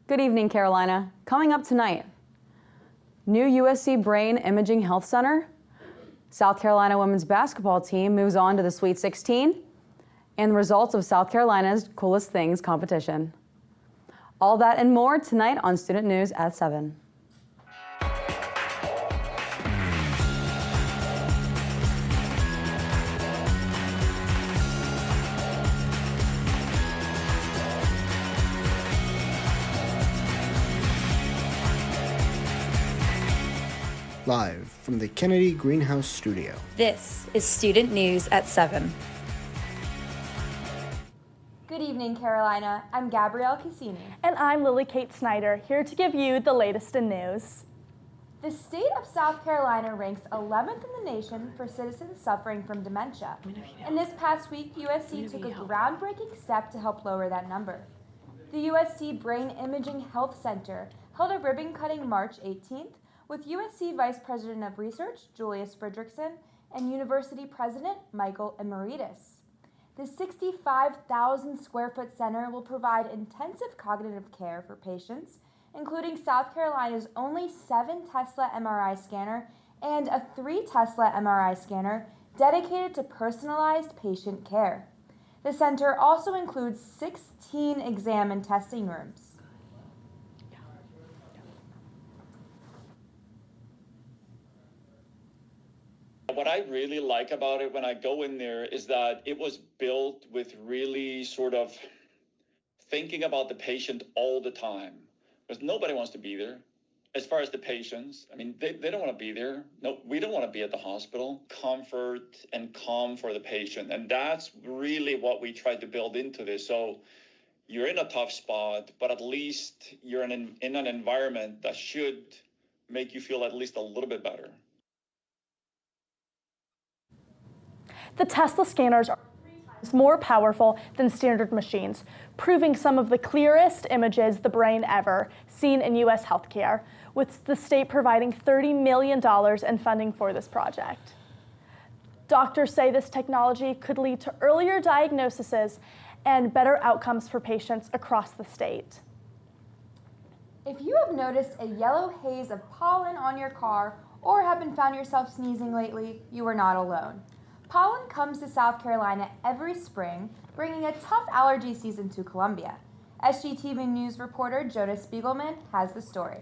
Good evening, Carolina. Coming up tonight, new USC Brain Imaging Health Center, South Carolina women's basketball team moves on to the Sweet 16, and the results of South Carolina's Coolest Things competition. All that and more tonight on Student News at 7. Live from the Kennedy Greenhouse Studio. This is Student News at 7. Good evening, Carolina. I'm Gabrielle Cassini. And I'm Lily-Kate Snyder, here to give you the latest in news. The state of South Carolina ranks 11th in the nation for citizens suffering from dementia. And this past week, USC took a groundbreaking step to help lower that number. The USC Brain Imaging Health Center held a ribbon-cutting March 18th with USC Vice President of Research, Julius Fredrickson, and University President, Michael Emeritus. The 65,000 square foot center will provide intensive cognitive care for patients, including South Carolina's only 7 Tesla MRI scanner and a 3 Tesla MRI scanner dedicated to personalized patient care. The center also includes 16 exam and testing rooms. What I really like about it when I go in there is that it was built with really sort of thinking about the patient all the time, because nobody wants to be there. As far as the patients, I mean, they don't want to be there. No, we don't want to be at the hospital. Comfort and calm for the patient. And that's really what we tried to build into this. So you're in a tough spot, but at least you're in an environment that should make you feel at least a little bit better. The Tesla scanners are 3 times more powerful than standard machines, proving some of the clearest images the brain ever seen in U.S. healthcare, with the state providing $30 million in funding for this project. Doctors say this technology could lead to earlier diagnoses and better outcomes for patients across the state. If you have noticed a yellow haze of pollen on your car or have found yourself sneezing lately, you are not alone. Pollen comes to South Carolina every spring, bringing a tough allergy season to Columbia. SGTV News reporter Jonas Spiegelman has the story.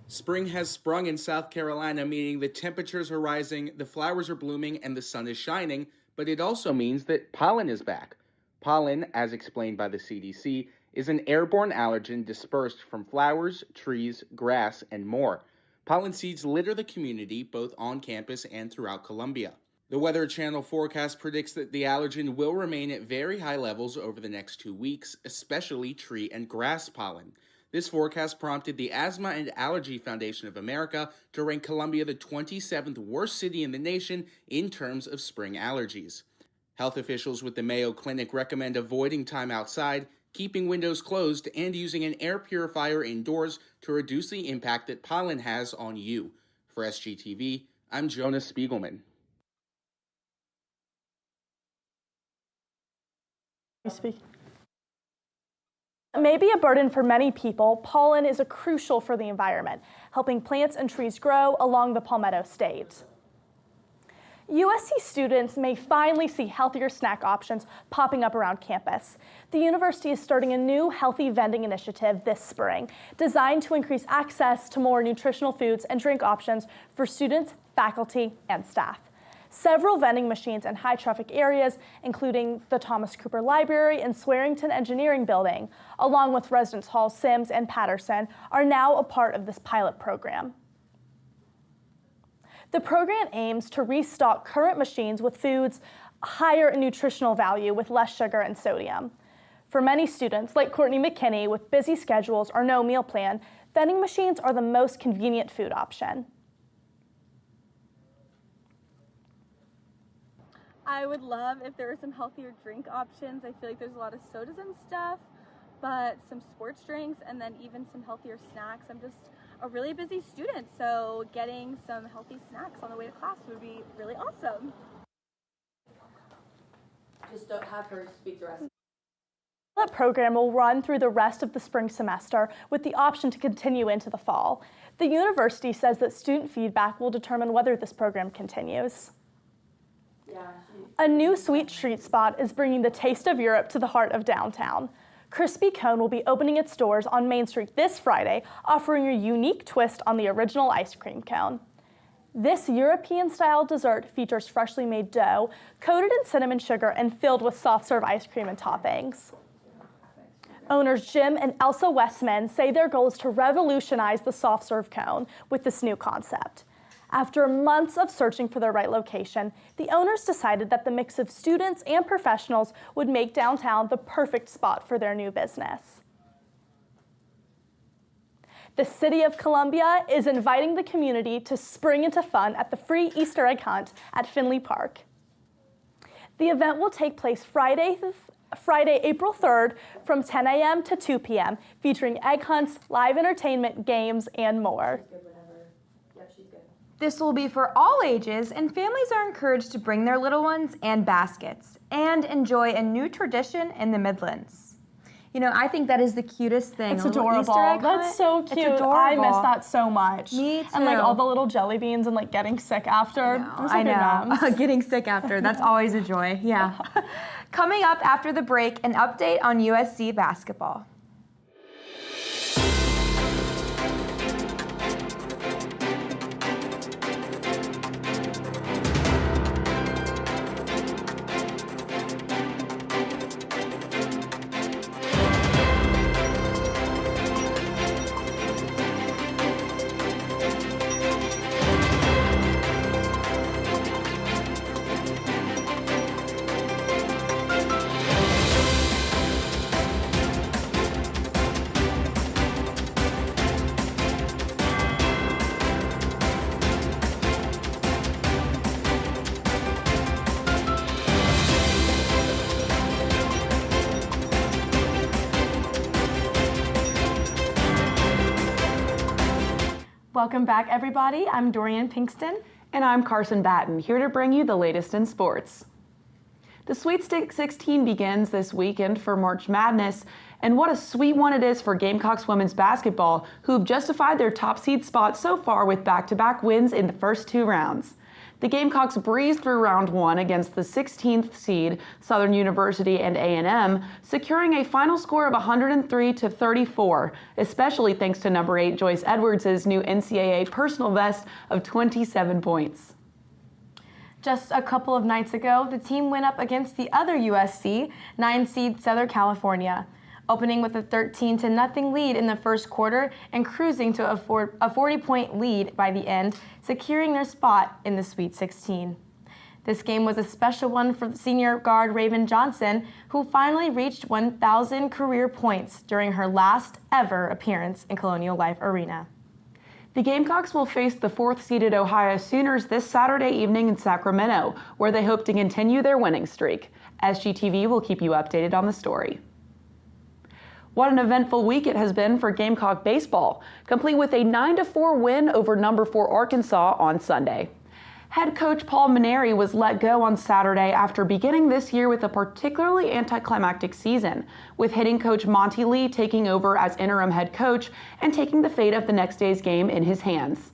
Spring has sprung in South Carolina, meaning the temperatures are rising, the flowers are blooming, and the sun is shining, but it also means that pollen is back. Pollen, as explained by the CDC, is an airborne allergen dispersed from flowers, trees, grass, and more. Pollen seeds litter the community, both on campus and throughout Columbia. The Weather Channel forecast predicts that the allergen will remain at very high levels over the next 2 weeks, especially tree and grass pollen. This forecast prompted the Asthma and Allergy Foundation of America to rank Columbia the 27th worst city in the nation in terms of spring allergies. Health officials with the Mayo Clinic recommend avoiding time outside, keeping windows closed, and using an air purifier indoors to reduce the impact that pollen has on you. For SGTV, I'm Jonas Spiegelman. Maybe a burden for many people, pollen is crucial for the environment, helping plants and trees grow along the Palmetto State. USC students may finally see healthier snack options popping up around campus. The university is starting a new healthy vending initiative this spring, designed to increase access to more nutritional foods and drink options for students, faculty, and staff. Several vending machines in high-traffic areas, including the Thomas Cooper Library and Swearington Engineering Building, along with Residence Hall, Sims, and Patterson, are now a part of this pilot program. The program aims to restock current machines with foods higher in nutritional value with less sugar and sodium. For many students, like Courtney McKinney with busy schedules or no meal plan, vending machines are the most convenient food option. I would love if there were some healthier drink options. I feel like there's a lot of sodas and stuff, but some sports drinks and then even some healthier snacks. I'm just a really busy student, so getting some healthy snacks on the way to class would be really awesome. Just don't have her speak the rest. pilot program will run through the rest of the spring semester with the option to continue into the fall. The university says that student feedback will determine whether this program continues. A new sweet treat spot is bringing the taste of Europe to the heart of downtown. Crispy Cone will be opening its doors on Main Street this Friday, offering a unique twist on the original ice cream cone. This European-style dessert features freshly made dough, coated in cinnamon sugar and filled with soft-serve ice cream and toppings. Owners Jim and Elsa Westman say their goal is to revolutionize the soft-serve cone with this new concept. After months of searching for the right location, the owners decided that the mix of students and professionals would make downtown the perfect spot for their new business. The City of Columbia is inviting the community to spring into fun at the free Easter egg hunt at Finley Park. The event will take place Friday, April 3rd from 10 a.m. to 2 p.m., featuring egg hunts, live entertainment, games, and more. This will be for all ages, and families are encouraged to bring their little ones and baskets and enjoy a new tradition in the Midlands. You know, I think that is the cutest thing. It's a little adorable. Easter egg That's hunt. so cute. It's adorable. I miss that so much. Me too. And like all the little jelly beans and like getting sick after. I know. Getting sick after. That's always a joy. Yeah. Coming up after the break, an update on USC basketball. Welcome back, everybody. I'm Dorian Pinkston. And I'm Carson Batten, here to bring you the latest in sports. The Sweet 16 begins this weekend for March Madness, and what a sweet one it is for Gamecocks women's basketball, who've justified their top seed spot so far with back-to-back wins in the first two rounds. The Gamecocks breezed through round one against the 16th seed Southern University and A&M, securing a final score of 103-34, especially thanks to number 8 Joyce Edwards' new NCAA personal best of 27 points. Just a couple of nights ago, the team went up against the other USC, 9 seed Southern California, opening with a 13-0 lead in the first quarter and cruising to a 40-point lead by the end, securing their spot in the Sweet 16. This game was a special one for senior guard Raven Johnson, who finally reached 1,000 career points during her last ever appearance in Colonial Life Arena. The Gamecocks will face the 4th-seeded Ohio Sooners this Saturday evening in Sacramento, where they hope to continue their winning streak. SGTV will keep you updated on the story. What an eventful week it has been for Gamecock baseball, complete with a 9-4 win over number 4 Arkansas on Sunday. Head coach Paul Maneri was let go on Saturday after beginning this year with a particularly anticlimactic season, with hitting coach Monty Lee taking over as interim head coach and taking the fate of the next day's game in his hands.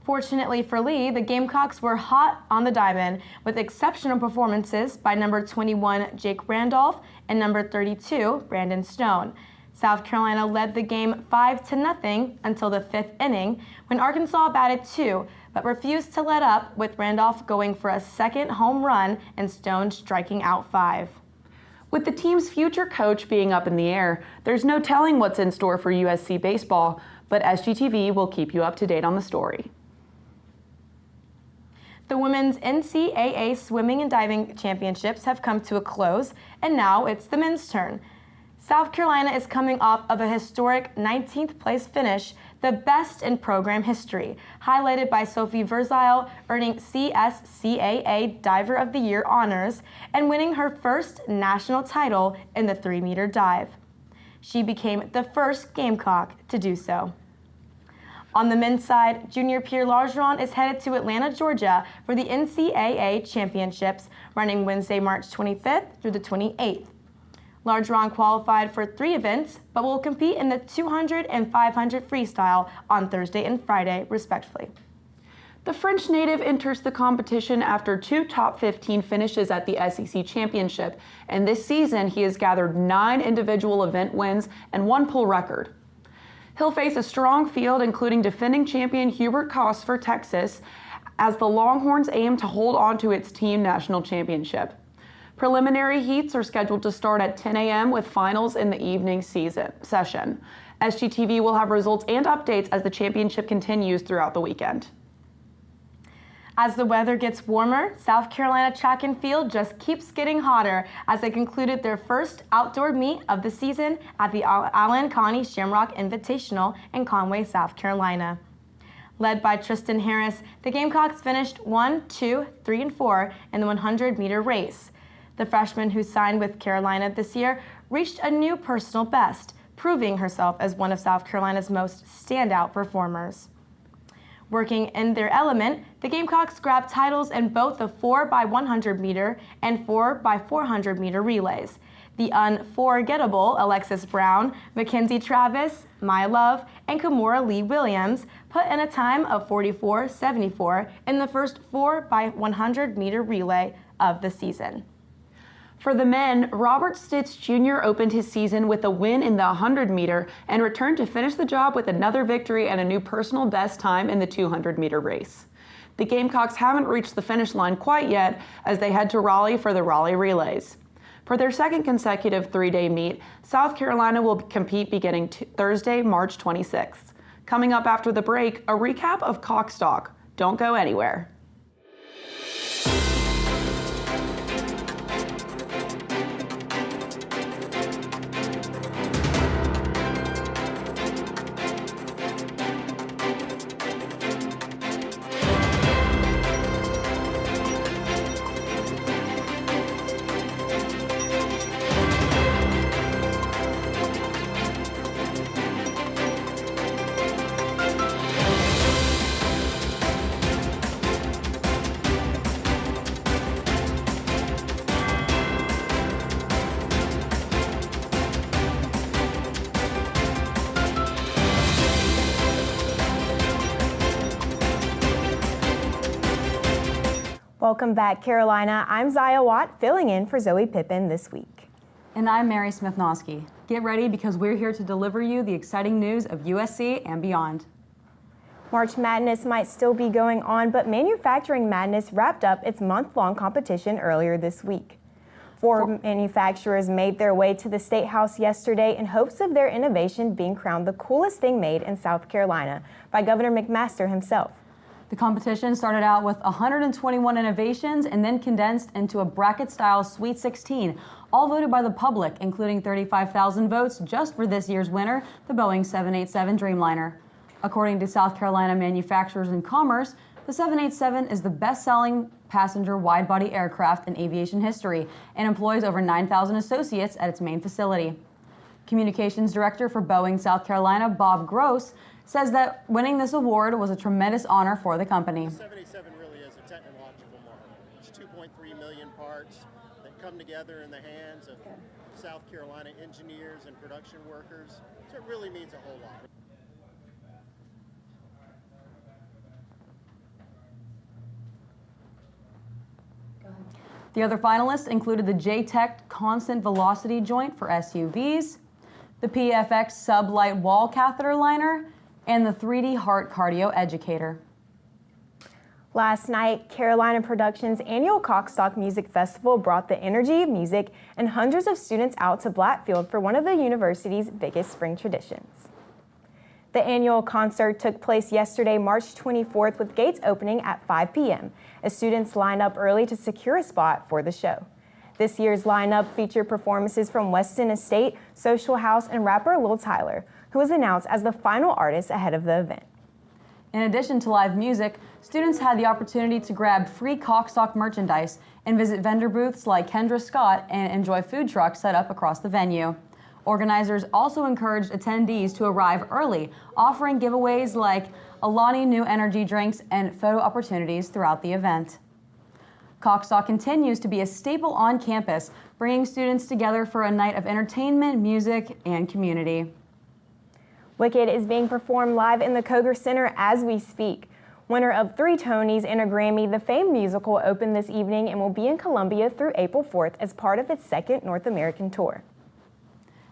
Fortunately for Lee, the Gamecocks were hot on the diamond with exceptional performances by number 21 Jake Randolph and number 32 Brandon Stone. South Carolina led the game 5-0 until the 5th inning when Arkansas batted 2, but refused to let up, with Randolph going for a second home run and Stone striking out 5. With the team's future coach being up in the air, there's no telling what's in store for USC baseball, but SGTV will keep you up to date on the story. The women's NCAA swimming and diving championships have come to a close, and now it's the men's turn. South Carolina is coming off of a historic 19th place finish, the best in program history, highlighted by Sophie Verzile earning CSCAA Diver of the Year honors and winning her first national title in the 3-meter dive. She became the first Gamecock to do so. On the men's side, junior Pierre Largeron is headed to Atlanta, Georgia for the NCAA championships, running Wednesday, March 25th through the 28th. Largeron qualified for 3 events, but will compete in the 200 and 500 freestyle on Thursday and Friday, respectively. The French native enters the competition after 2 top 15 finishes at the SEC Championship, and this season he has gathered 9 individual event wins and 1 pool record. He'll face a strong field, including defending champion Hubert Koss for Texas, as the Longhorns aim to hold on to its team national championship. Preliminary heats are scheduled to start at 10 a.m. with finals in the evening session. SGTV will have results and updates as the championship continues throughout the weekend. As the weather gets warmer, South Carolina track and field just keeps getting hotter as they concluded their first outdoor meet of the season at the Allen Connie Shamrock Invitational in Conway, South Carolina. Led by Tristan Harris, the Gamecocks finished 1, 2, 3, and 4 in the 100-meter race. The freshman who signed with Carolina this year reached a new personal best, proving herself as one of South Carolina's most standout performers. Working in their element, the Gamecocks grabbed titles in both the 4x100 meter and 4x400 meter relays. The unforgettable Alexis Brown, Mackenzie Travis, My Love, and Kimora Lee Williams put in a time of 44.74 in the first 4x100 meter relay of the season. For the men, Robert Stitz Jr. opened his season with a win in the 100-meter and returned to finish the job with another victory and a new personal best time in the 200-meter race. The Gamecocks haven't reached the finish line quite yet as they head to Raleigh for the Raleigh Relays. For their second consecutive 3-day meet, South Carolina will compete beginning Thursday, March 26th. Coming up after the break, a recap of Cockstock. Don't go anywhere. Welcome back, Carolina. I'm Ziya Watt, filling in for Zoe Pippin this week. And I'm Mary Smithnosky. Get ready because we're here to deliver you the exciting news of USC and beyond. March Madness might still be going on, but Manufacturing Madness wrapped up its month-long competition earlier this week. 4 manufacturers made their way to the State House yesterday in hopes of their innovation being crowned the coolest thing made in South Carolina by Governor McMaster himself. The competition started out with 121 innovations and then condensed into a bracket-style Sweet 16, all voted by the public, including 35,000 votes just for this year's winner, the Boeing 787 Dreamliner. According to South Carolina Manufacturers and Commerce, the 787 is the best-selling passenger wide-body aircraft in aviation history and employs over 9,000 associates at its main facility. Communications Director for Boeing South Carolina, Bob Gross, says that winning this award was a tremendous honor for the company. The 787 really is a technological marvel. It's 2.3 million parts that come together in the hands of South Carolina engineers and production workers. So it really means a whole lot. The other finalists included the J-Tech Constant Velocity Joint for SUVs, the PFX Sublight Wall Catheter Liner, and the 3D Heart Cardio Educator. Last night, Carolina Productions' annual Cockstock Music Festival brought the energy of music and hundreds of students out to Blackfield for one of the university's biggest spring traditions. The annual concert took place yesterday, March 24th, with gates opening at 5 p.m. as students lined up early to secure a spot for the show. This year's lineup featured performances from Weston Estate, Social House, and rapper Lil Tyler, who was announced as the final artist ahead of the event. In addition to live music, students had the opportunity to grab free Cockstock merchandise and visit vendor booths like Kendra Scott and enjoy food trucks set up across the venue. Organizers also encouraged attendees to arrive early, offering giveaways like Alani New Energy drinks and photo opportunities throughout the event. Coxstalk continues to be a staple on campus, bringing students together for a night of entertainment, music, and community. Wicked is being performed live in the Koger Center as we speak. Winner of 3 Tonys and a Grammy, the famed musical opened this evening and will be in Columbia through April 4th as part of its 2nd North American tour.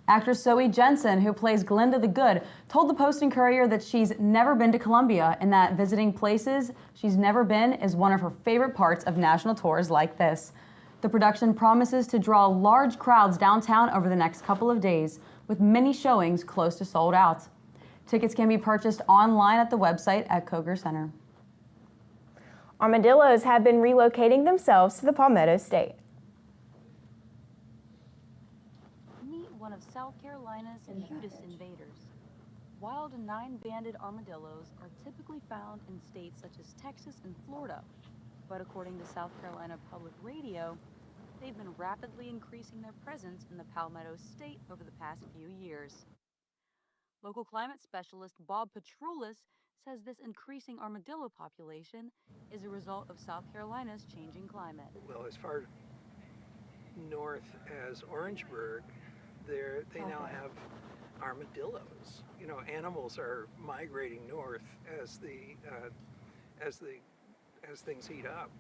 Actress Zoe Jensen, who plays Glinda the Good, told the Post-and-Courier that she's never been to Columbia and that visiting places she's never been is one of her favorite parts of national tours like this. The production promises to draw large crowds downtown over the next couple of days, with many showings close to sold out. Tickets can be purchased online at the website at Koger Center. Armadillos have been relocating themselves to the Palmetto State. Meet one of South Carolina's cutest invaders. Wild and 9-banded armadillos are typically found in states such as Texas and Florida, but according to South Carolina Public Radio, they've been rapidly increasing their presence in the Palmetto State over the past few years. Local climate specialist Bob Petroulis says this increasing armadillo population is a result of South Carolina's changing climate. Well, as far north as Orangeburg, they now have armadillos. You know, animals are migrating north as things heat up.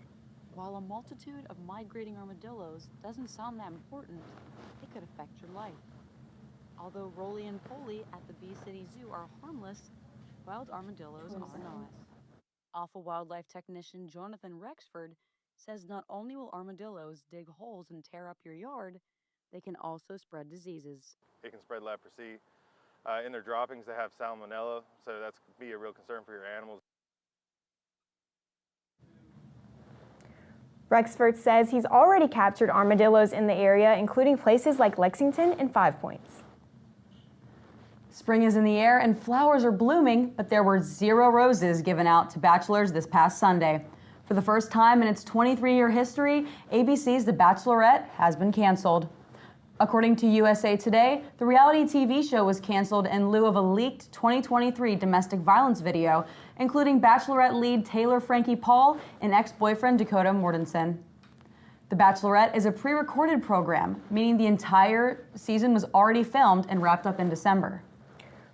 While a multitude of migrating armadillos doesn't sound that important, it could affect your life. Although roly and poly at the Bee City Zoo are harmless, wild armadillos are not. Awful wildlife technician Jonathan Rexford says not only will armadillos dig holes and tear up your yard, they can also spread diseases. It can spread leprosy. In their droppings, they have salmonella, so that's be a real concern for your animals. Rexford says he's already captured armadillos in the area, including places like Lexington and 5 Points. Spring is in the air and flowers are blooming, but there were 0 roses given out to bachelors this past Sunday. For the first time in its 23-year history, ABC's The Bachelorette has been canceled. According to USA Today, the reality TV show was canceled in lieu of a leaked 2023 domestic violence video, including Bachelorette lead Taylor Frankie Paul and ex-boyfriend Dakota Mortensen. The Bachelorette is a pre-recorded program, meaning the entire season was already filmed and wrapped up in December.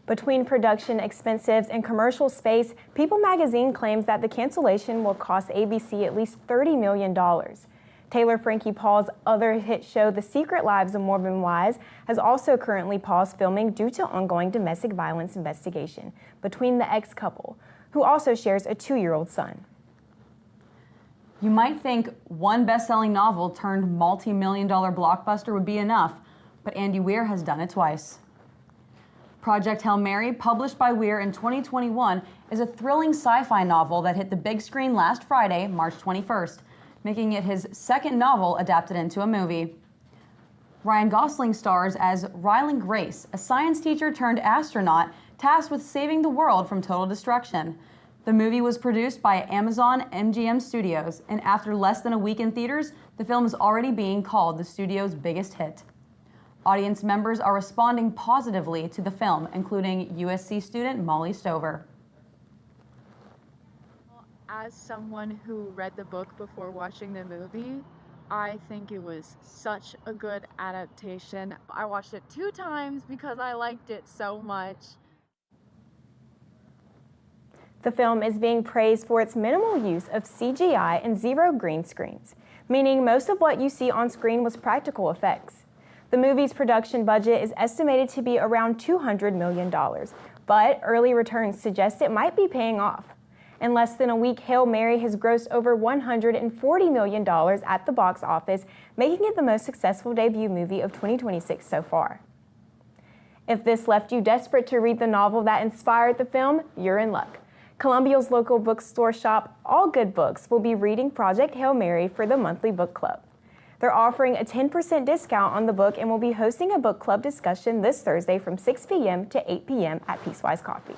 Between production expenses and commercial space, People magazine claims that the cancellation will cost ABC at least $30 million. Taylor Frankie Paul's other hit show, The Secret Lives of Morbin Wise, has also currently paused filming due to ongoing domestic violence investigation between the ex-couple, who also shares a 2-year-old son. You might think one best-selling novel turned multi-million-dollar blockbuster would be enough, but Andy Weir has done it twice. Project Hail Mary, published by Weir in 2021, is a thrilling sci-fi novel that hit the big screen last Friday, March 21st, making it his 2nd novel adapted into a movie. Ryan Gosling stars as Rylan Grace, a science teacher turned astronaut tasked with saving the world from total destruction. The movie was produced by Amazon MGM Studios, and after less than a week in theaters, the film is already being called the studio's biggest hit. Audience members are responding positively to the film, including USC student Molly Stover. As someone who read the book before watching the movie, I think it was such a good adaptation. I watched it 2 times because I liked it so much. The film is being praised for its minimal use of CGI and 0 green screens, meaning most of what you see on screen was practical effects. The movie's production budget is estimated to be around $200 million, but early returns suggest it might be paying off. In less than a week, Hail Mary has grossed over $140 million at the box office, making it the most successful debut movie of 2026 so far. If this left you desperate to read the novel that inspired the film, you're in luck. Columbia's local bookstore shop, All Good Books, will be reading Project Hail Mary for the monthly book club. They're offering a 10% discount on the book and will be hosting a book club discussion this Thursday from 6 p.m. to 8 p.m. at Peacewise Coffee.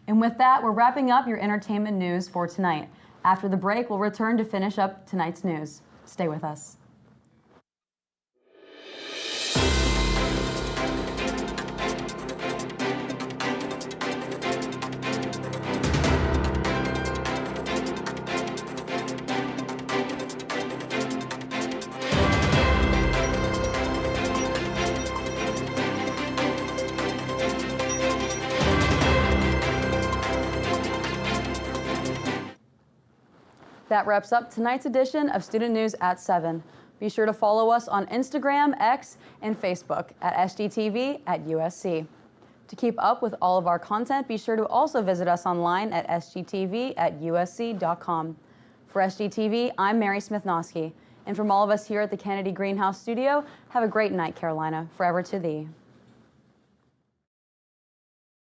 And with that, we're wrapping up your entertainment news for tonight. After the break, we'll return to finish up tonight's news. Stay with us. That wraps up tonight's edition of Student News at 7. Be sure to follow us on Instagram, X, and Facebook at SGTV at USC. To keep up with all of our content, be sure to also visit us online at sgtv@usc.com. For SGTV, I'm Mary Smithnosky. And from all of us here at the Kennedy Greenhouse Studio, have a great night, Carolina. Forever to thee.